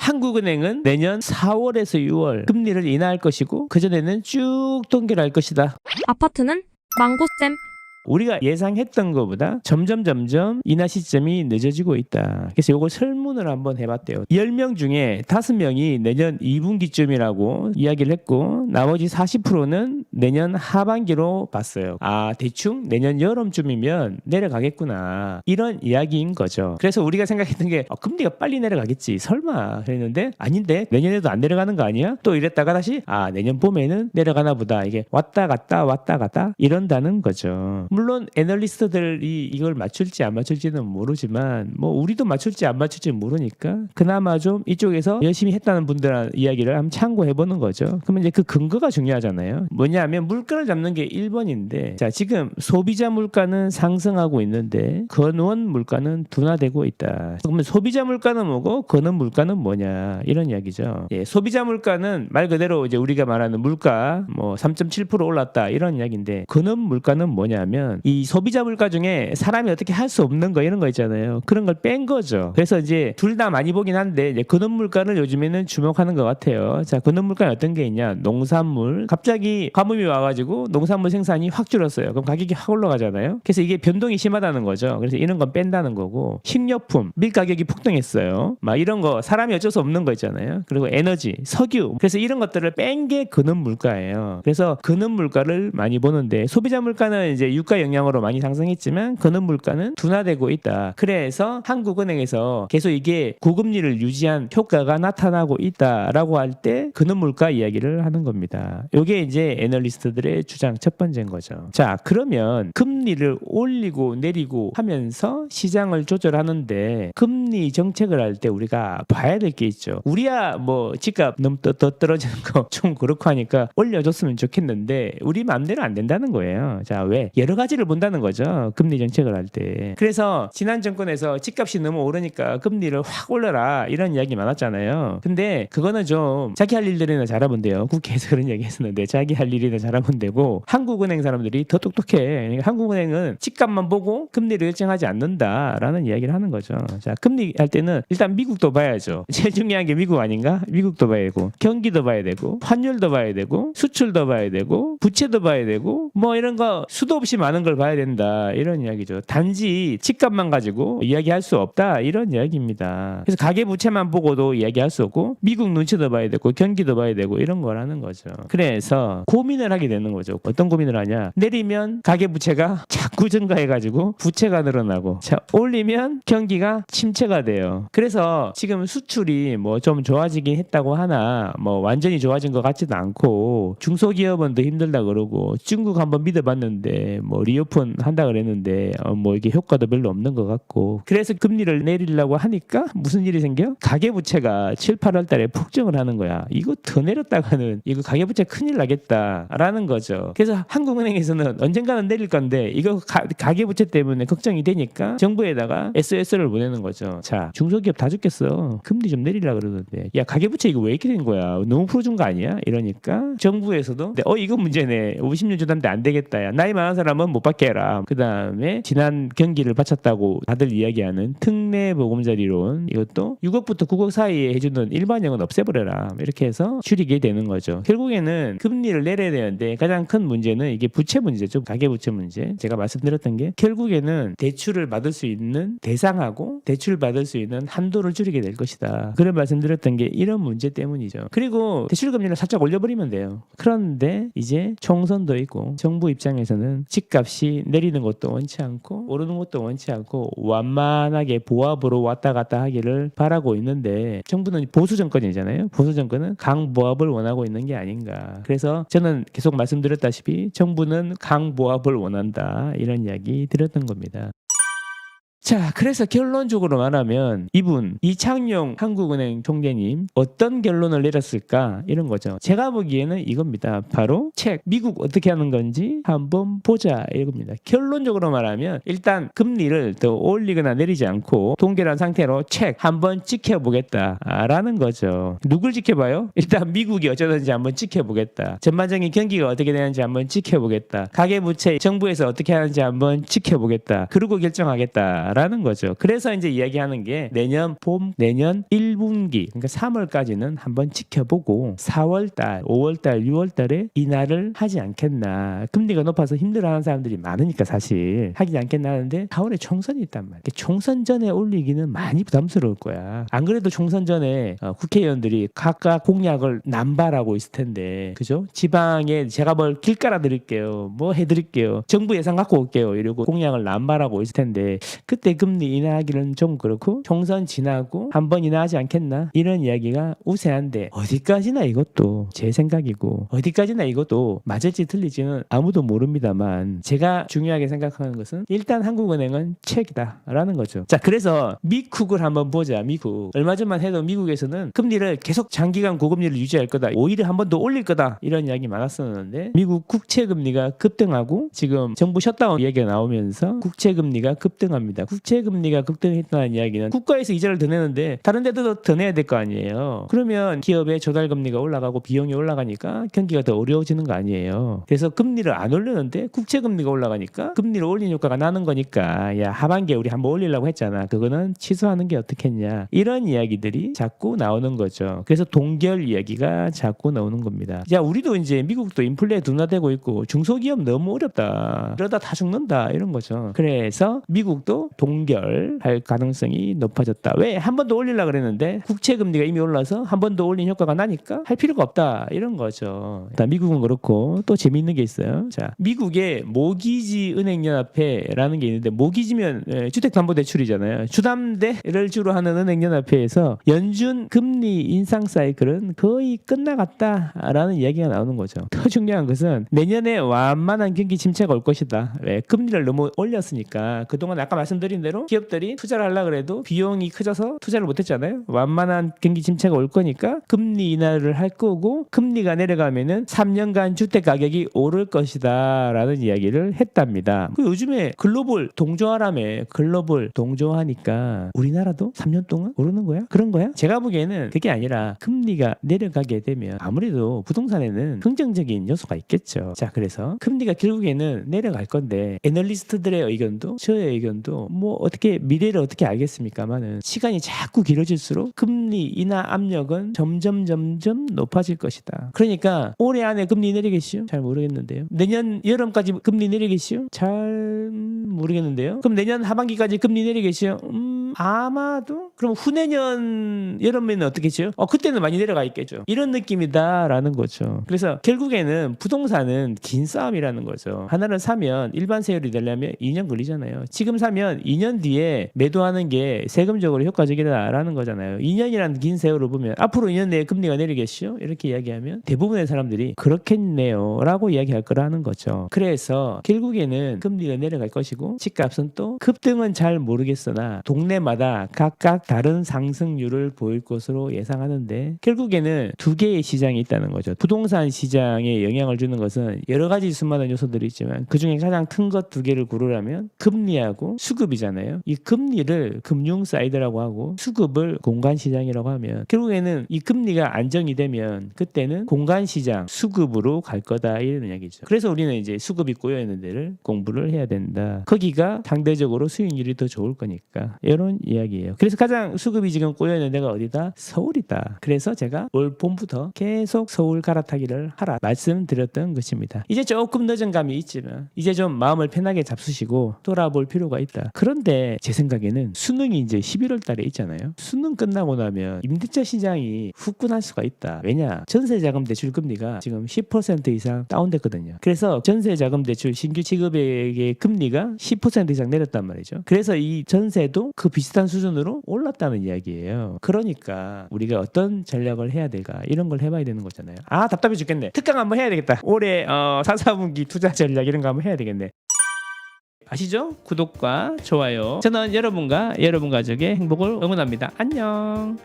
한국은행은 내년 4월에서 6월 금리를 인하할 것이고 그전에는 쭉 동결할 것이다. 아파트는 망고쌤. 우리가 예상했던 것보다 점점 인하 시점이 늦어지고 있다. 그래서 이걸 설문을 한번 해봤대요. 10명 중에 5명이 내년 2분기쯤이라고 이야기를 했고 나머지 40%는 내년 하반기로 봤어요. 아, 대충 내년 여름쯤이면 내려가겠구나, 이런 이야기인 거죠. 그래서 우리가 생각했던 게 금리가 빨리 내려가겠지 설마 그랬는데 아닌데, 내년에도 안 내려가는 거 아니야? 또 이랬다가 다시 내년 봄에는 내려가나 보다. 이게 왔다 갔다 이런다는 거죠. 물론 애널리스트들이 이걸 맞출지 안 맞출지는 모르지만 뭐 우리도 맞출지 안 맞출지 모르니까 그나마 좀 이쪽에서 열심히 했다는 분들 이야기를 한번 참고해보는 거죠. 그러면 이제 그 근거가 중요하잖아요. 뭐냐면 물가를 잡는 게 1번인데, 자, 지금 소비자 물가는 상승하고 있는데 건원 물가는 둔화되고 있다. 그러면 소비자 물가는 뭐고 건원 물가는 뭐냐, 이런 이야기죠. 예, 소비자 물가는 말 그대로 이제 우리가 말하는 물가 뭐 3.7% 올랐다, 이런 이야기인데 건원 물가는 뭐냐면 이 소비자 물가 중에 사람이 어떻게 할 수 없는 거, 이런 거 있잖아요. 그런 걸 뺀 거죠. 그래서 이제 둘 다 많이 보긴 한데 이제 근원 물가를 요즘에는 주목하는 것 같아요. 자, 근원 물가는 어떤 게 있냐? 농산물. 갑자기 가뭄이 와가지고 농산물 생산이 확 줄었어요. 그럼 가격이 확 올라가잖아요. 그래서 이게 변동이 심하다는 거죠. 그래서 이런 건 뺀다는 거고, 식료품, 밀 가격이 폭등했어요. 막 이런 거 사람이 어쩔 수 없는 거 있잖아요. 그리고 에너지, 석유. 그래서 이런 것들을 뺀 게 근원 물가예요. 그래서 근원 물가를 많이 보는데 소비자 물가는 이제 유가 영향으로 많이 상승했지만 근원 물가는 둔화되고 있다. 그래서 한국은행에서 계속 이게 고금리를 유지한 효과가 나타나고 있다라고 할 때 근원 물가 이야기를 하는 겁니다. 이게 이제 애널리스트들의 주장 첫 번째인 거죠. 자, 그러면 금리를 올리고 내리고 하면서 시장을 조절하는데 금리 정책을 할 때 우리가 봐야 될 게 있죠. 우리야 뭐 집값 너무 더 떨어지는 거 좀 그렇고 하니까 올려줬으면 좋겠는데 우리 마음대로 안 된다는 거예요. 자, 왜? 여러 가지를 본다는 거죠. 금리 정책을 할 때. 그래서 지난 정권에서 집값이 너무 오르니까 금리를 확 올려라, 이런 이야기 많았잖아요. 근데 그거는 좀 자기 할 일들이나 잘하면 돼요. 국회에서 그런 이야기 했었는데 자기 할 일이나 잘하면 되고, 한국은행 사람들이 더 똑똑해. 그러니까 한국은행은 집값만 보고 금리를 결정하지 않는다라는 이야기를 하는 거죠. 자, 금리 할 때는 일단 미국도 봐야죠. 제일 중요한 게 미국 아닌가? 미국도 봐야 되고 경기도 봐야 되고 환율도 봐야 되고 수출도 봐야 되고 부채도 봐야 되고 뭐 이런 거 수도 없이 많은 걸 봐야 된다, 이런 이야기죠. 단지 집값만 가지고 이야기할 수 없다, 이런 이야기입니다. 그래서 가계부채만 보고도 이야기할 수 없고 미국 눈치도 봐야 되고 경기도 봐야 되고 이런 거라는 거죠. 그래서 고민을 하게 되는 거죠. 어떤 고민을 하냐? 내리면 가계부채가 자꾸 증가해가지고 부채가 늘어나고, 자, 올리면 경기가 침체가 돼요. 그래서 지금 수출이 뭐 좀 좋아지긴 했다고 하나 뭐 완전히 좋아진 것 같지도 않고, 중소기업은 더 힘들다 그러고, 중국 한번 믿어봤는데 뭐 리오픈 한다 그랬는데 뭐 이게 효과도 별로 없는 것 같고, 그래서 금리를 내리려고 하니까 무슨 일이 생겨? 가계부채가 7, 8월 달에 폭증을 하는 거야. 이거 더 내렸다가는 이거 가계부채 큰일 나겠다라는 거죠. 그래서 한국은행에서는 언젠가는 내릴 건데 이거 가계부채 때문에 걱정이 되니까 정부에다가 SOS를 보내는 거죠. 자, 중소기업 다 죽겠어. 금리 좀 내리려 그러는데, 야, 가계부채 이거 왜 이렇게 된 거야? 너무 풀어준 거 아니야? 이러니까 정부에서도 이거 문제네. 50년 주단데 안 되겠다. 야, 나이 많은 사람은 못 받게 해라. 그 다음에 지난 경기를 바쳤다고 다들 이야기하는 특례보금자리론, 이것도 6억부터 9억 사이에 해주는 일반형은 없애버려라. 이렇게 해서 줄이게 되는 거죠. 결국에는 금리를 내려야 되는데 가장 큰 문제는 이게 부채 문제죠. 가계부채 문제. 제가 말씀드렸던 게 결국에는 대출을 받을 수 있는 대상하고 대출을 받을 수 있는 한도를 줄이게 될 것이다. 그런 말씀드렸던 게 이런 문제 때문이죠. 그리고 대출금리를 살짝 올려버리면 돼요. 그런데 이제 총선도 있고 정부 입장에서는 집값이 내리는 것도 원치 않고 오르는 것도 원치 않고 완만하게 보합으로 왔다 갔다 하기를 바라고 있는데, 정부는 보수 정권이잖아요. 보수 정권은 강보합을 원하고 있는 게 아닌가. 그래서 저는 계속 말씀드렸다시피 정부는 강보합을 원한다, 이런 이야기 드렸던 겁니다. 자, 그래서 결론적으로 말하면 이분 이창용 한국은행 총재님 어떤 결론을 내렸을까, 이런 거죠. 제가 보기에는 이겁니다. 바로 책 미국 어떻게 하는 건지 한번 보자, 이겁니다. 결론적으로 말하면 일단 금리를 더 올리거나 내리지 않고 동결한 상태로 책 한번 지켜보겠다라는 거죠. 누굴 지켜봐요? 일단 미국이 어쩌든지 한번 지켜보겠다. 전반적인 경기가 어떻게 되는지 한번 지켜보겠다. 가계부채 정부에서 어떻게 하는지 한번 지켜보겠다. 그러고 결정하겠다 있다라는 거죠. 그래서 이제 이야기하는 게 내년 봄, 내년 1분기, 그러니까 3월까지는 한번 지켜보고 4월달, 5월달, 6월달에 인하를 하지 않겠나. 금리가 높아서 힘들어하는 사람들이 많으니까 사실 하지 않겠나 하는데 4월에 총선이 있단 말이야. 총선 전에 올리기는 많이 부담스러울 거야. 안 그래도 총선 전에 국회의원들이 각각 공약을 남발하고 있을 텐데, 그죠? 지방에 제가 뭘 길 깔아 드릴게요, 뭐 해드릴게요, 정부 예산 갖고 올게요, 이러고 공약을 남발하고 있을 텐데 그때 금리 인하하기는 좀 그렇고 총선 지나고 한번 인하하지 않겠나 이런 이야기가 우세한데, 어디까지나 이것도 제 생각이고 어디까지나 이것도 맞을지 틀릴지는 아무도 모릅니다만, 제가 중요하게 생각하는 것은 일단 한국은행은 책이다라는 거죠. 자, 그래서 미국을 한번 보자. 미국 얼마 전만 해도 미국에서는 금리를 계속 장기간 고금리를 유지할 거다, 오히려 한 번 더 올릴 거다, 이런 이야기 많았었는데 미국 국채금리가 급등하고 지금 정부 셧다운 얘기가 나오면서 국채금리가 급등합니다. 국채금리가 급등했다는 이야기는 국가에서 이자를 더 내는데 다른 데도 더 내야 될 거 아니에요. 그러면 기업의 조달금리가 올라가고 비용이 올라가니까 경기가 더 어려워지는 거 아니에요. 그래서 금리를 안 올렸는데 국채금리가 올라가니까 금리를 올린 효과가 나는 거니까, 야, 하반기에 우리 한번 올리려고 했잖아, 그거는 취소하는 게 어떻겠냐, 이런 이야기들이 자꾸 나오는 거죠. 그래서 동결 이야기가 자꾸 나오는 겁니다. 야, 우리도 이제 미국도 인플레 둔화되고 있고 중소기업 너무 어렵다, 이러다 다 죽는다, 이런 거죠. 그래서 미국도 동결할 가능성이 높아졌다. 왜? 한 번 더 올리려고 그랬는데 국채금리가 이미 올라서 한 번 더 올린 효과가 나니까 할 필요가 없다, 이런 거죠. 일단 미국은 그렇고 또 재미있는 게 있어요. 자, 미국의 모기지 은행연합회라는 게 있는데, 모기지면 주택담보대출이잖아요. 주담대를 주로 하는 은행연합회에서 연준 금리 인상 사이클은 거의 끝나갔다라는 이야기가 나오는 거죠. 더 중요한 것은 내년에 완만한 경기 침체가 올 것이다. 왜? 금리를 너무 올렸으니까. 그동안 아까 말씀드린 대로 기업들이 투자를 하려고 해도 비용이 커져서 투자를 못했잖아요. 완만한 경기 침체가 올 거니까 금리 인하를 할 거고, 금리가 내려가면은 3년간 주택 가격이 오를 것이다 라는 이야기를 했답니다. 요즘에 글로벌 동조하라며, 글로벌 동조하니까 우리나라도 3년 동안 오르는 거야? 그런 거야? 제가 보기에는 그게 아니라 금리가 내려가게 되면 아무래도 부동산에는 긍정적인 요소가 있겠죠. 자, 그래서 금리가 결국에는 내려갈 건데 애널리스트들의 의견도 저의 의견도 뭐 어떻게 미래를 어떻게 알겠습니까만은 시간이 자꾸 길어질수록 금리 인하 압력은 점점 높아질 것이다. 그러니까 올해 안에 금리 내리겠시요? 잘 모르겠는데요. 내년 여름까지 금리 내리겠시요? 잘 모르겠는데요. 그럼 내년 하반기까지 금리 내리겠시요? 아마도. 그럼 후내년 여름에는 어떻겠죠? 그때는 많이 내려가 있겠죠. 이런 느낌이다라는 거죠. 그래서 결국에는 부동산은 긴 싸움이라는 거죠. 하나를 사면 일반 세율이 되려면 2년 걸리잖아요. 지금 사면 2년 뒤에 매도하는 게 세금적으로 효과적이다라는 거잖아요. 2년이라는 긴 세월을 보면 앞으로 2년 내에 금리가 내리겠죠? 이렇게 이야기하면 대부분의 사람들이 그렇겠네요 라고 이야기할 거라는 거죠. 그래서 결국에는 금리가 내려갈 것이고 집값은 또 급등은 잘 모르겠으나 동네마다 각각 다른 상승률을 보일 것으로 예상하는데, 결국에는 두 개의 시장이 있다는 거죠. 부동산 시장에 영향을 주는 것은 여러 가지 수많은 요소들이 있지만 그중에 가장 큰 것 두 개를 고르라면 금리하고 수급이잖아요. 이 금리를 금융 사이드라고 하고 수급을 공간 시장이라고 하면, 결국에는 이 금리가 안정이 되면 그때는 공간 시장 수급으로 갈 거다, 이런 이야기죠. 그래서 우리는 이제 수급이 꼬여 있는 데를 공부를 해야 된다. 거기가 상대적으로 수익률이 더 좋을 거니까, 이런 이야기예요. 그래서 가장 수급이 지금 꼬여 있는 데가 어디다? 서울이다. 그래서 제가 올 봄부터 계속 서울 갈아타기를 하라 말씀드렸던 것입니다. 이제 조금 늦은 감이 있지만 이제 좀 마음을 편하게 잡수시고 돌아볼 필요가 있다. 그런데 제 생각에는 수능이 이제 11월 달에 있잖아요. 수능 끝나고 나면 임대차 시장이 후끈할 수가 있다. 왜냐? 전세자금 대출 금리가 지금 10% 이상 다운됐거든요. 그래서 전세자금 대출 신규 취급액의 금리가 10% 이상 내렸단 말이죠. 그래서 이 전세도 그 비슷한 수준으로 올랐다는 이야기예요. 그러니까 우리가 어떤 전략을 해야 될까, 이런 걸 해봐야 되는 거잖아요. 답답해 죽겠네. 특강 한번 해야 되겠다. 올해 4, 4분기 투자 전략 이런 거 한번 해야 되겠네. 아시죠? 구독과 좋아요. 저는 여러분과 여러분 가족의 행복을 응원합니다. 안녕.